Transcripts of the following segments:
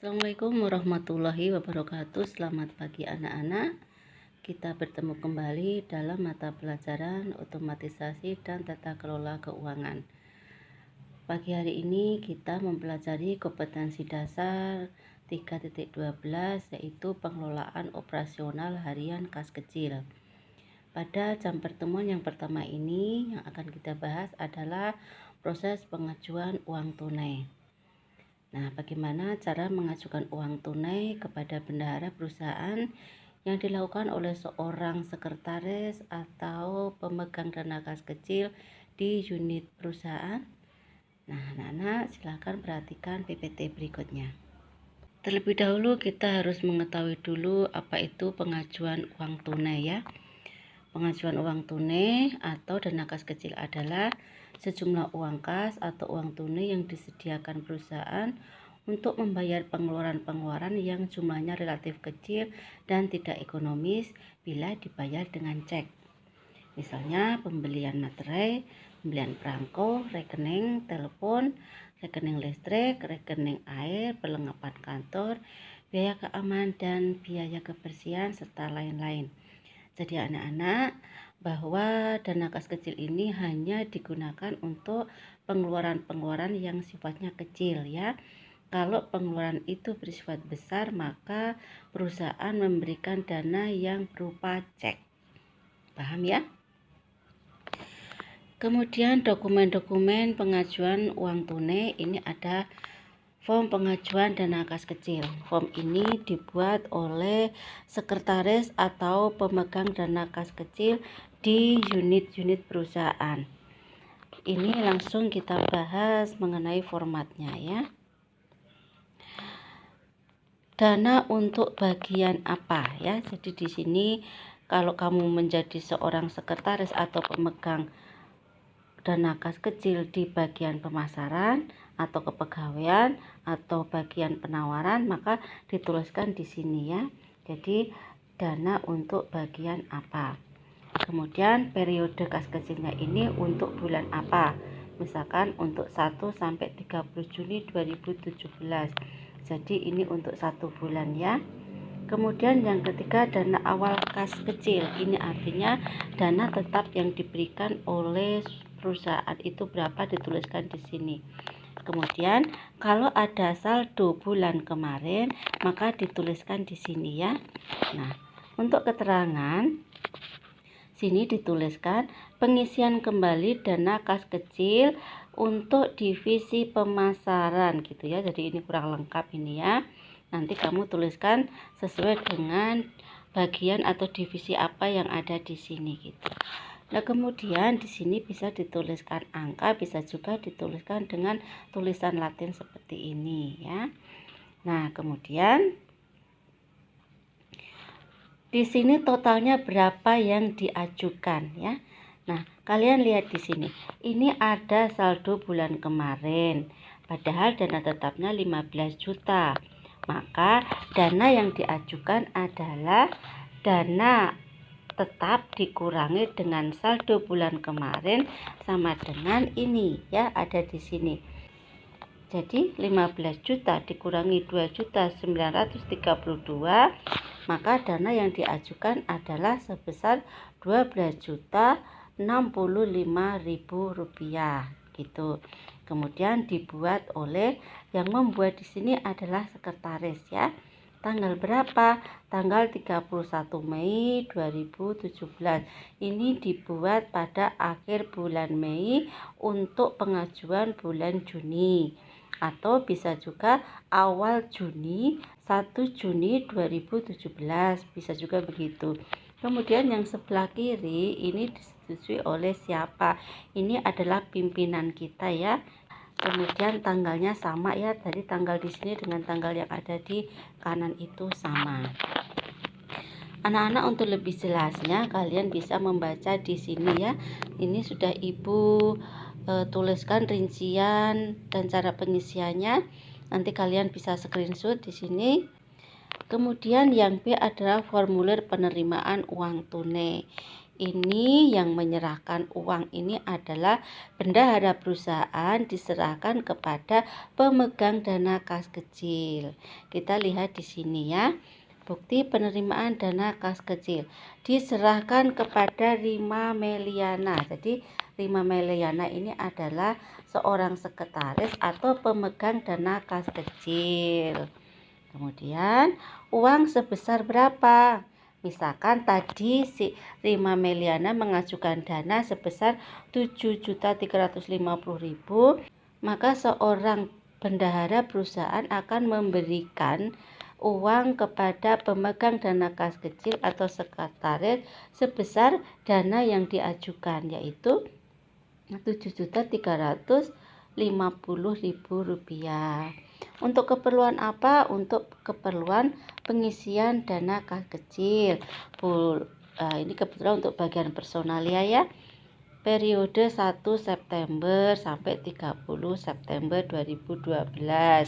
Assalamualaikum warahmatullahi wabarakatuh. Selamat pagi anak-anak. Kita bertemu kembali dalam mata pelajaran otomatisasi dan tata kelola keuangan. Pagi hari ini kita mempelajari kompetensi dasar 3.12 yaitu pengelolaan operasional harian kas kecil. Pada jam pertemuan yang pertama ini yang akan kita bahas adalah proses pengajuan uang tunai. Nah, bagaimana cara mengajukan uang tunai kepada bendahara perusahaan yang dilakukan oleh seorang sekretaris atau pemegang dana kas kecil di unit perusahaan? Nah, anak-anak silakan perhatikan PPT berikutnya. Terlebih dahulu kita harus mengetahui dulu apa itu pengajuan uang tunai ya. Pengajuan uang tunai atau dana kas kecil adalah sejumlah uang kas atau uang tunai yang disediakan perusahaan untuk membayar pengeluaran-pengeluaran yang jumlahnya relatif kecil dan tidak ekonomis bila dibayar dengan cek. Misalnya pembelian materai, pembelian perangko, rekening telepon, rekening listrik, rekening air, perlengkapan kantor, biaya keamanan dan biaya kebersihan serta lain-lain. Jadi anak-anak, bahwa dana kas kecil ini hanya digunakan untuk pengeluaran-pengeluaran yang sifatnya kecil ya. Kalau pengeluaran itu bersifat besar, maka perusahaan memberikan dana yang berupa cek. Paham ya? Kemudian dokumen-dokumen pengajuan uang tunai ini ada form pengajuan dana kas kecil. Form ini dibuat oleh sekretaris atau pemegang dana kas kecil di unit-unit perusahaan. Ini langsung kita bahas mengenai formatnya ya. Dana untuk bagian apa ya? Jadi di sini kalau kamu menjadi seorang sekretaris atau pemegang dana kas kecil di bagian pemasaran atau kepegawaian atau bagian penawaran, maka dituliskan di sini ya. Jadi dana untuk bagian apa. Kemudian periode kas kecilnya ini untuk bulan apa. Misalkan untuk 1 sampai 30 Juni 2017. Jadi ini untuk 1 bulan ya. Kemudian yang ketiga dana awal kas kecil. Ini artinya dana tetap yang diberikan oleh perusahaan itu berapa dituliskan di sini. Kemudian kalau ada saldo bulan kemarin maka dituliskan di sini ya. Nah, untuk keterangan sini dituliskan pengisian kembali dana kas kecil untuk divisi pemasaran gitu ya. Jadi ini kurang lengkap ini ya. Nanti kamu tuliskan sesuai dengan bagian atau divisi apa yang ada di sini gitu. Nah, kemudian di sini bisa dituliskan angka, bisa juga dituliskan dengan tulisan Latin seperti ini ya. Nah, kemudian di sini totalnya berapa yang diajukan ya. Nah, kalian lihat di sini. Ini ada saldo bulan kemarin. Padahal dana tetapnya 15 juta. Maka dana yang diajukan adalah dana tetap dikurangi dengan saldo bulan kemarin sama dengan ini ya, ada di sini. Jadi 15 juta dikurangi 2.932, maka dana yang diajukan adalah sebesar 12.065.000 rupiah gitu. Kemudian dibuat oleh yang membuat di sini adalah sekretaris ya. Tanggal berapa? Tanggal 31 Mei 2017. Ini dibuat pada akhir bulan Mei untuk pengajuan bulan Juni. Atau bisa juga awal Juni, 1 Juni 2017. Bisa juga begitu. Kemudian yang sebelah kiri ini disetujui oleh siapa? Ini adalah pimpinan kita ya. Kemudian tanggalnya sama ya, dari tanggal di sini dengan tanggal yang ada di kanan itu sama. Anak-anak, untuk lebih jelasnya kalian bisa membaca di sini ya. Ini sudah Ibu tuliskan rincian dan cara pengisiannya. Nanti kalian bisa screenshot di sini. Kemudian yang B adalah formulir penerimaan uang tunai. Ini yang menyerahkan uang ini adalah bendahara perusahaan, diserahkan kepada pemegang dana kas kecil. Kita lihat di sini ya. Bukti penerimaan dana kas kecil diserahkan kepada Rima Meliana. Jadi Rima Meliana ini adalah seorang sekretaris atau pemegang dana kas kecil. Kemudian uang sebesar berapa? Misalkan tadi si Rima Meliana mengajukan dana sebesar 7.350.000, maka seorang bendahara perusahaan akan memberikan uang kepada pemegang dana kas kecil atau sekretaris sebesar dana yang diajukan, yaitu 7.350.000 rupiah. Untuk keperluan apa? Untuk keperluan pengisian dana kas kecil. Ini kebetulan untuk bagian personalia ya. Periode 1 September sampai 30 September 2012.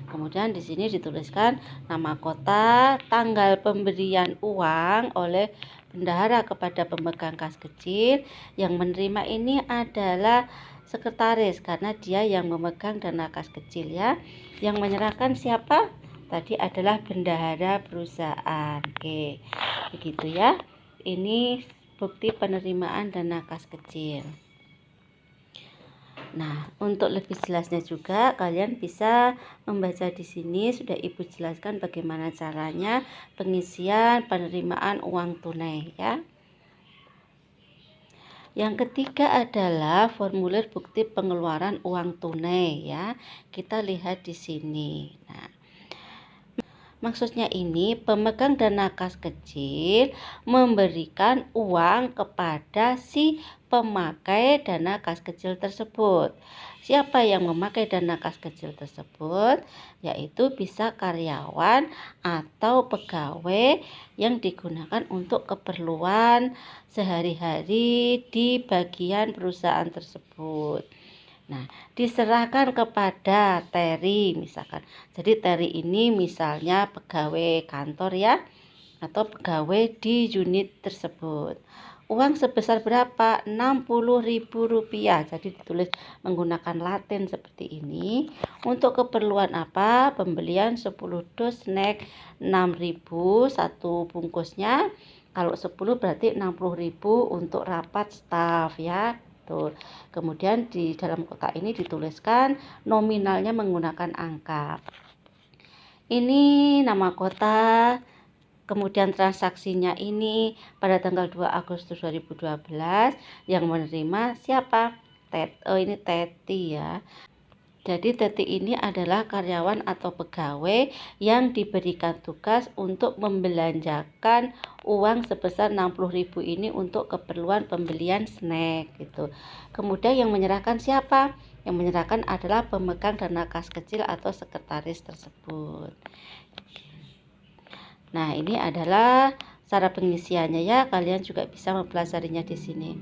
Kemudian di sini dituliskan nama kota, tanggal pemberian uang oleh bendahara kepada pemegang kas kecil. Yang menerima ini adalah sekretaris karena dia yang memegang dana kas kecil ya. Yang menyerahkan siapa? Tadi adalah bendahara perusahaan. Oke, begitu ya. Ini bukti penerimaan dana kas kecil. Nah, untuk lebih jelasnya juga kalian bisa membaca di sini, sudah Ibu jelaskan bagaimana caranya pengisian penerimaan uang tunai ya. Yang ketiga adalah formulir bukti pengeluaran uang tunai ya. Kita lihat di sini. Nah, maksudnya ini pemegang dana kas kecil memberikan uang kepada si pemakai dana kas kecil tersebut. Siapa yang memakai dana kas kecil tersebut? Yaitu bisa karyawan atau pegawai yang digunakan untuk keperluan sehari-hari di bagian perusahaan tersebut. Nah, diserahkan kepada Terry misalkan. Jadi Terry ini misalnya pegawai kantor ya, atau pegawai di unit tersebut. Uang sebesar berapa? 60.000 rupiah. Jadi ditulis menggunakan Latin seperti ini. Untuk keperluan apa? Pembelian 10 dus snack 6.000 satu bungkusnya. Kalau 10 berarti 60.000 untuk rapat staf ya. Tuh. Kemudian di dalam kotak ini dituliskan nominalnya menggunakan angka. Ini nama kota. Kemudian transaksinya ini pada tanggal 2 Agustus 2012 yang menerima siapa? Ini Teti ya. Jadi Teti ini adalah karyawan atau pegawai yang diberikan tugas untuk membelanjakan uang sebesar 60.000 ini untuk keperluan pembelian snack gitu. Kemudian yang menyerahkan siapa? Yang menyerahkan adalah pemegang dana kas kecil atau sekretaris tersebut. Nah, ini adalah cara pengisiannya ya. Kalian juga bisa mempelajarinya di sini.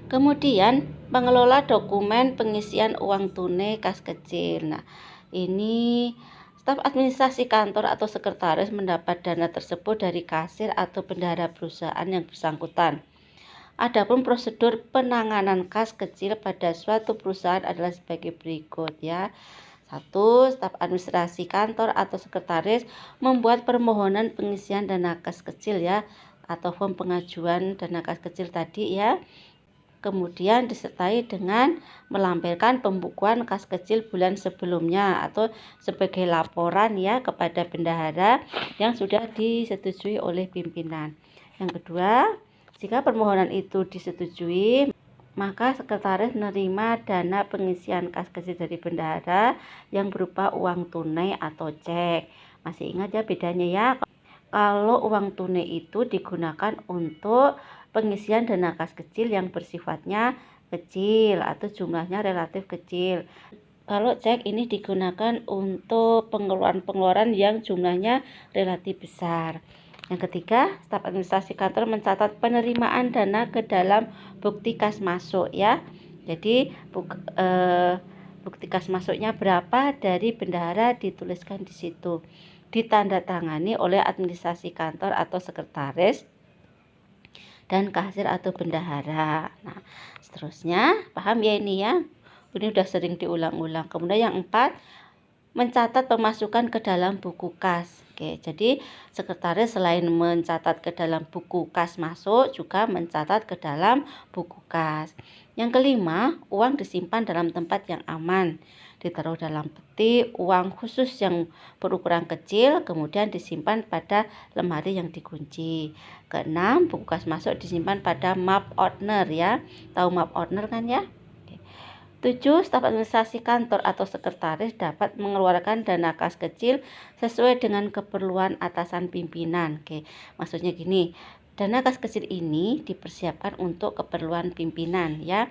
Kemudian, pengelola dokumen pengisian uang tunai kas kecil. Nah, ini staf administrasi kantor atau sekretaris mendapat dana tersebut dari kasir atau bendahara perusahaan yang bersangkutan. Adapun prosedur penanganan kas kecil pada suatu perusahaan adalah sebagai berikut ya. 1. Staf administrasi kantor atau sekretaris membuat permohonan pengisian dana kas kecil ya, atau form pengajuan dana kas kecil tadi ya. Kemudian disertai dengan melampirkan pembukuan kas kecil bulan sebelumnya atau sebagai laporan ya kepada bendahara yang sudah disetujui oleh pimpinan. Yang kedua, jika permohonan itu disetujui, maka sekretaris menerima dana pengisian kas kecil dari bendahara yang berupa uang tunai atau cek. Masih ingat ya bedanya ya? Kalau uang tunai itu digunakan untuk pengisian dana kas kecil yang bersifatnya kecil atau jumlahnya relatif kecil. Kalau cek ini digunakan untuk pengeluaran-pengeluaran yang jumlahnya relatif besar. Yang ketiga, staf administrasi kantor mencatat penerimaan dana ke dalam bukti kas masuk ya. Jadi bukti kas masuknya berapa dari bendahara dituliskan di situ. Ditandatangani oleh administrasi kantor atau sekretaris dan kasir atau bendahara. Nah, seterusnya paham ya ini ya. Ini udah sering diulang-ulang. Kemudian yang 4, mencatat pemasukan ke dalam buku kas. Oke, jadi sekretaris selain mencatat ke dalam buku kas masuk, juga mencatat ke dalam buku kas. Yang kelima, uang disimpan dalam tempat yang aman. Ditaruh dalam peti uang khusus yang berukuran kecil, kemudian disimpan pada lemari yang dikunci. Keenam, buku kas masuk disimpan pada map owner ya. Tahu map owner kan ya? 7. Staf administrasi kantor atau sekretaris dapat mengeluarkan dana kas kecil sesuai dengan keperluan atasan pimpinan. Oke, maksudnya gini, dana kas kecil ini dipersiapkan untuk keperluan pimpinan ya.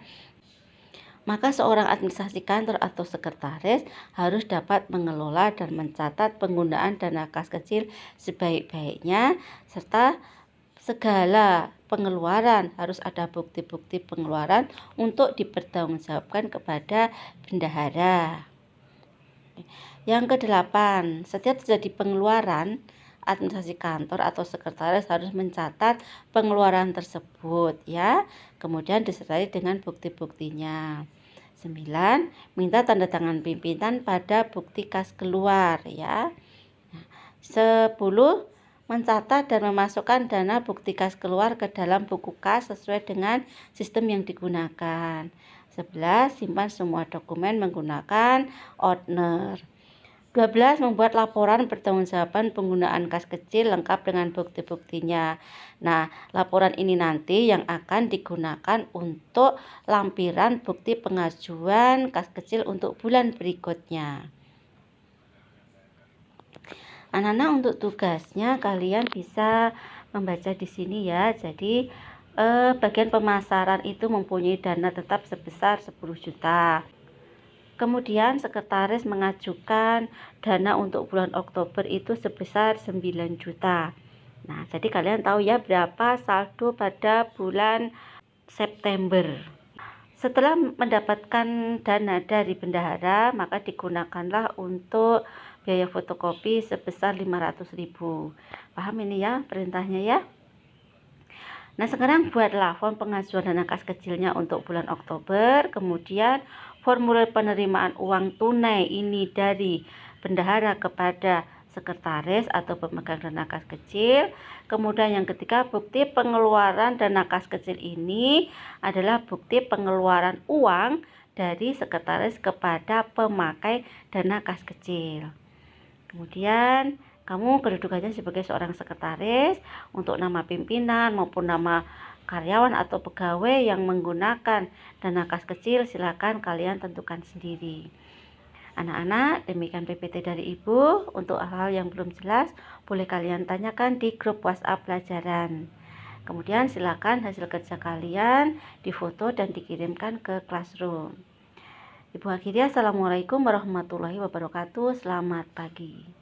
Maka seorang administrasi kantor atau sekretaris harus dapat mengelola dan mencatat penggunaan dana kas kecil sebaik-baiknya, serta segala pengeluaran harus ada bukti-bukti pengeluaran untuk dipertanggungjawabkan kepada bendahara. Yang kedelapan, setiap terjadi pengeluaran, administrasi kantor atau sekretaris harus mencatat pengeluaran tersebut ya, kemudian disertai dengan bukti-buktinya. 9. Minta tanda tangan pimpinan pada bukti kas keluar ya. 10. Mencatat dan memasukkan dana bukti kas keluar ke dalam buku kas sesuai dengan sistem yang digunakan. 11. Simpan semua dokumen menggunakan owner. 12. Membuat laporan pertanggungjawaban penggunaan kas kecil lengkap dengan bukti-buktinya. Nah, laporan ini nanti yang akan digunakan untuk lampiran bukti pengajuan kas kecil untuk bulan berikutnya. Anak-anak, untuk tugasnya kalian bisa membaca di sini ya. Jadi bagian pemasaran itu mempunyai dana tetap sebesar 10 juta. Kemudian sekretaris mengajukan dana untuk bulan Oktober itu sebesar 9 juta. Nah, jadi kalian tahu ya berapa saldo pada bulan September. Setelah mendapatkan dana dari bendahara, maka digunakanlah untuk biaya fotokopi sebesar 500.000. Paham ini ya perintahnya ya? Nah, sekarang buatlah form pengajuan dana kas kecilnya untuk bulan Oktober. Kemudian formulir penerimaan uang tunai ini dari bendahara kepada sekretaris atau pemegang dana kas kecil. Kemudian yang ketiga, bukti pengeluaran dana kas kecil ini adalah bukti pengeluaran uang dari sekretaris kepada pemakai dana kas kecil. Kemudian kamu kedudukannya sebagai seorang sekretaris, untuk nama pimpinan maupun nama karyawan atau pegawai yang menggunakan dana kas kecil silakan kalian tentukan sendiri. Anak-anak, demikian PPT dari Ibu. Untuk hal-hal yang belum jelas boleh kalian tanyakan di grup WhatsApp pelajaran. Kemudian silakan hasil kerja kalian difoto dan dikirimkan ke classroom. Ibu akhiri, assalamualaikum warahmatullahi wabarakatuh. Selamat pagi.